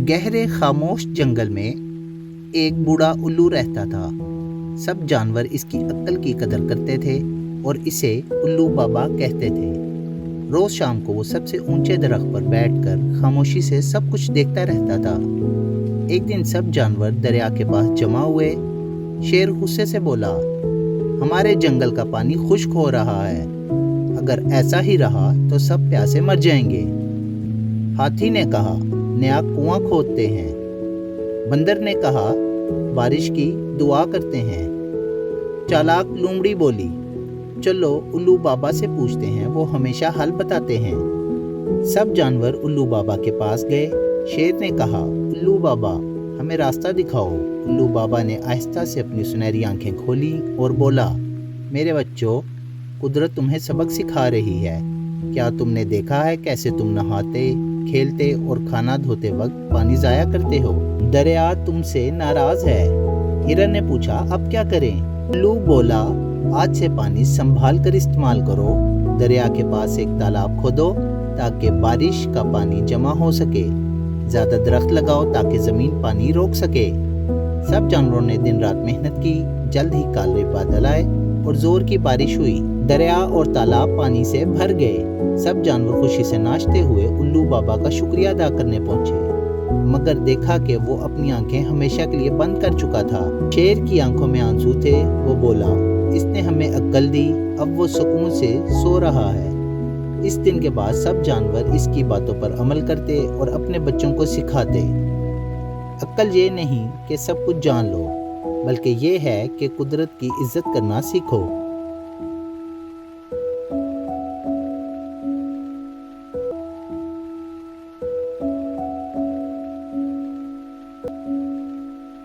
گہرے خاموش جنگل میں ایک بوڑھا الو رہتا تھا۔ سب جانور اس کی عقل کی قدر کرتے تھے اور اسے الو بابا کہتے تھے۔ روز شام کو وہ سب سے اونچے درخت پر بیٹھ کر خاموشی سے سب کچھ دیکھتا رہتا تھا۔ ایک دن سب جانور دریا کے پاس جمع ہوئے۔ شیر غصے سے بولا، ہمارے جنگل کا پانی خشک ہو رہا ہے، اگر ایسا ہی رہا تو سب پیاسے مر جائیں گے۔ ہاتھی نے کہا، نیا کنواں کھودتے ہیں۔ بندر نے کہا، بارش کی دعا کرتے ہیں۔ چالاک لومڑی بولی، چلو الو بابا سے پوچھتے ہیں، وہ ہمیشہ حل بتاتے ہیں۔ سب جانور الو بابا کے پاس گئے۔ شیر نے کہا، الو بابا ہمیں راستہ دکھاؤ۔ الو بابا نے آہستہ سے اپنی سنہری آنکھیں کھولی اور بولا، میرے بچوں، قدرت تمہیں سبق سکھا رہی ہے۔ کیا تم نے دیکھا ہے کیسے تم نہاتے، کھیلتے اور کھانا دھوتے وقت پانی ضائع کرتے ہو؟ دریا تم سے ناراض ہے۔ ہرن نے پوچھا، اب کیا کریں؟ الو بولا، آج سے پانی سنبھال کر استعمال کرو۔ دریا کے پاس ایک تالاب کھودو تاکہ بارش کا پانی جمع ہو سکے۔ زیادہ درخت لگاؤ تاکہ زمین پانی روک سکے۔ سب جانوروں نے دن رات محنت کی۔ جلد ہی کالے بادل آئے اور زور کی بارش ہوئی۔ دریا اور تالاب پانی سے بھر گئے۔ سب جانور خوشی سے ناچتے ہوئے الو بابا کا شکریہ ادا کرنے پہنچے، مگر دیکھا کہ وہ اپنی آنکھیں ہمیشہ کے لیے بند کر چکا تھا۔ شیر کی آنکھوں میں آنسو تھے۔ وہ بولا، اس نے ہمیں عقل دی، اب وہ سکون سے سو رہا ہے۔ اس دن کے بعد سب جانور اس کی باتوں پر عمل کرتے اور اپنے بچوں کو سکھاتے۔ عقل یہ نہیں کہ سب کچھ جان لو، بلکہ یہ ہے کہ قدرت کی عزت کرنا سیکھو۔